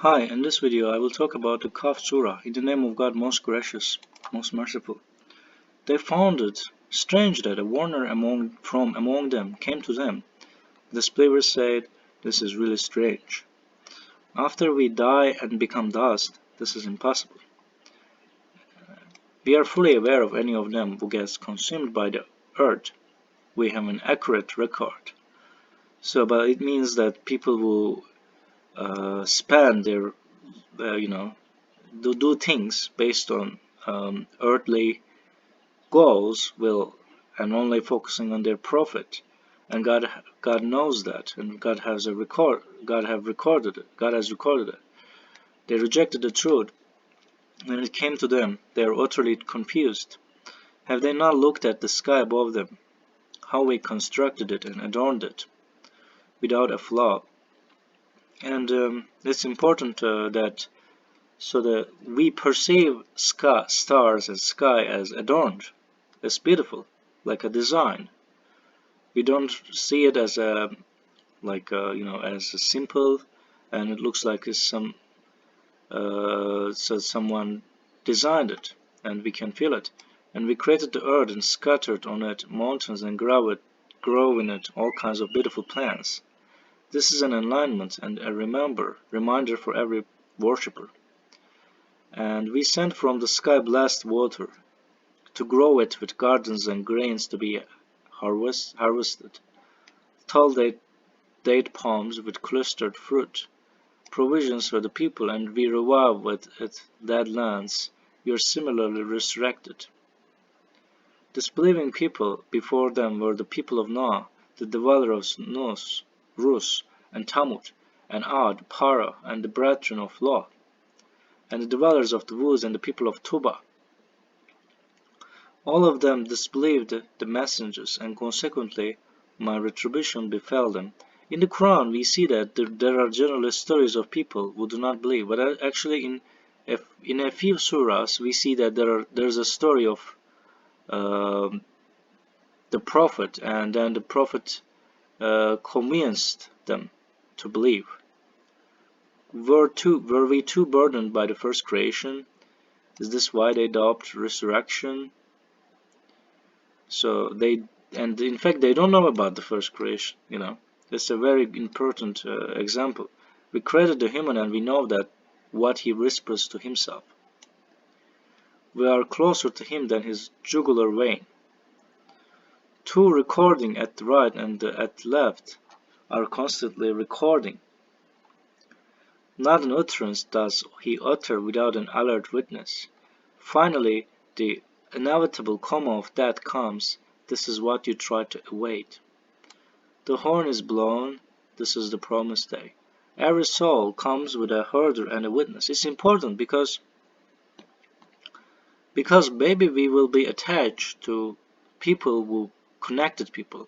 Hi, in this video I will talk about the Qaf Surah, in the name of God most gracious, most merciful. They found it strange that a warner from among them came to them. The disbelievers said, "This is really strange. After we die and become dust, this is impossible. We are fully aware of any of them who gets consumed by the earth. We have an accurate record." But it means that people who spend their, uh, you know, do things based on earthly goals will and only focusing on their profit, and God knows that, and God have recorded it. God has recorded it. They rejected the truth. When it came to them, they are utterly confused. Have they not looked at the sky above them, how we constructed it and adorned it without a flaw? And it's important that we perceive stars and sky as adorned, as beautiful, like a design. We don't see it as as a simple, and it looks like it's someone designed it, and we can feel it. And we created the earth and scattered on it mountains and grow in it all kinds of beautiful plants. This is an enlightenment and a reminder for every worshipper. And we sent from the sky blessed water to grow it with gardens and grains to be harvested, tall date palms with clustered fruit, provisions for the people, and we revive with it dead lands. We are similarly resurrected. Disbelieving people before them were the people of Noah, the dwellers of Nus, Rus, and Tamut, and Ad, Para, and the brethren of Lot, and the dwellers of the woods and the people of Tuba. All of them disbelieved the messengers, and consequently my retribution befell them. In the Quran we see that there are generally stories of people who do not believe, but actually in a few surahs we see that there's a story of uh, the Prophet, and then the Prophet convinced them to believe. Were we too burdened by the first creation? Is this why they doubt resurrection? And in fact they don't know about the first creation. That's a very important example. We created the human, and we know that what he whispers to himself. We are closer to him than his jugular vein. Two recording at the right and at left are constantly recording. Not an utterance does he utter without an alert witness. Finally, the inevitable comma of death comes. This is what you try to await. The horn is blown. This is the promised day. Every soul comes with a herder and a witness. It's important because maybe we will be attached to people who connected people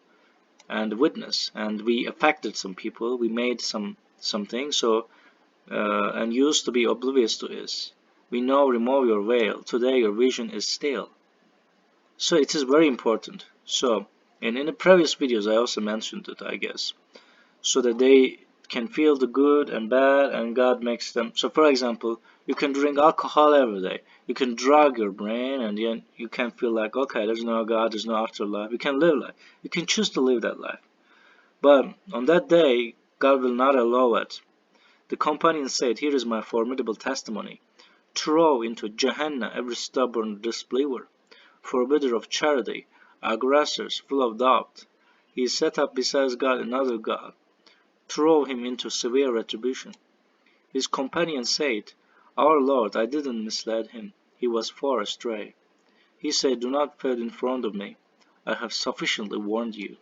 and witness, and we affected some people. We made something and used to be oblivious to this. We now remove your veil. Today your vision is stale. So it is very important. And in the previous videos I also mentioned it, I guess, so that they can feel the good and bad, and God makes them. So for example, you can drink alcohol every day. You can drug your brain, and then you can feel like, okay, there's no God, there's no afterlife. You can live life. You can choose to live that life. But on that day, God will not allow it. The companion said, "Here is my formidable testimony. Throw into Gehenna every stubborn disbeliever, forbidder of charity, aggressors, full of doubt. He set up besides God another God. Throw him into severe retribution." His companion said, "Our Lord, I didn't mislead him. He was far astray." He said, "Do not fade in front of me. I have sufficiently warned you.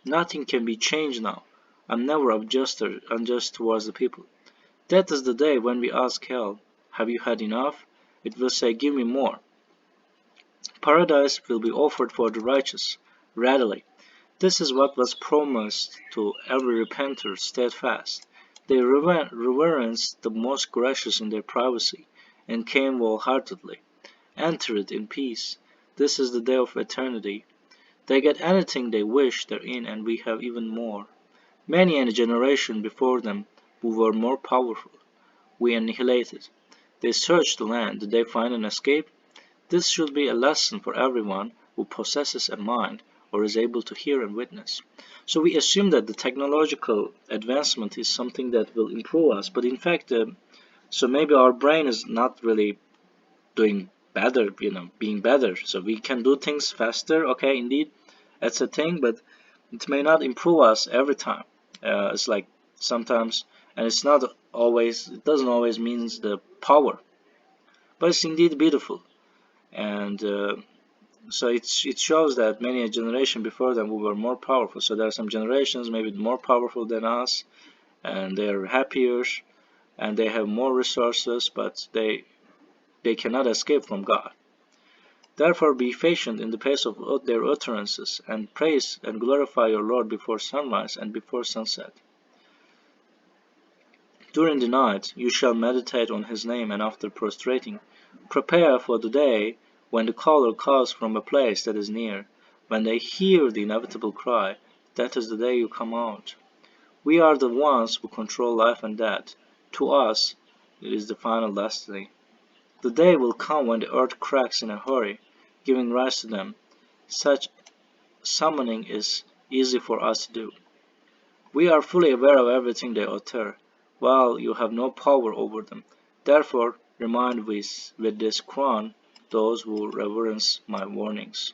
Nothing can be changed now. I'm never unjust towards the people." That is the day when we ask hell, "Have you had enough?" It will say, "Give me more." Paradise will be offered for the righteous, readily. This is what was promised to every repenter steadfast. They reverenced the most gracious in their privacy, and came wholeheartedly, entered in peace. This is the day of eternity. They get anything they wish therein, and we have even more. Many a generation before them who were more powerful, we annihilate it. They search the land. Did they find an escape? This should be a lesson for everyone who possesses a mind or is able to hear and witness. So we assume that the technological advancement is something that will improve us, but in fact, so maybe our brain is not really doing better, being better. So we can do things faster, okay, indeed, that's a thing, but it may not improve us every time. It's like sometimes, and it's not always, it doesn't always means the power, but it's indeed beautiful. And so it shows that many a generation before them we were more powerful. So there are some generations maybe more powerful than us, and they are happier, and they have more resources, but they cannot escape from God. Therefore be patient in the pace of their utterances, and praise and glorify your Lord before sunrise and before sunset. During the night you shall meditate on his name, and after prostrating, prepare for the day when the caller calls from a place that is near, when they hear the inevitable cry, that is the day you come out. We are the ones who control life and death. To us it is the final destiny. The day will come when the earth cracks in a hurry, giving rise to them. Such summoning is easy for us to do. We are fully aware of everything they utter, while you have no power over them. Therefore, remind with this Quran those who reverence my warnings.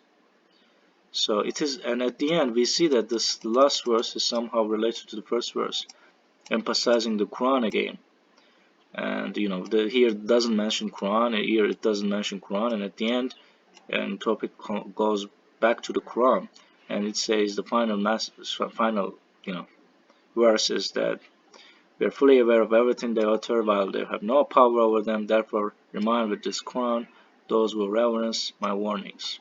So it is, and at the end we see that this last verse is somehow related to the first verse, emphasizing the Quran again. And here it doesn't mention Quran, and here it doesn't mention Quran, and at the end, and topic goes back to the Quran, and it says the final, verse is that we are fully aware of everything they utter, while they have no power over them. Therefore, remind with this Quran those who reverence my warnings.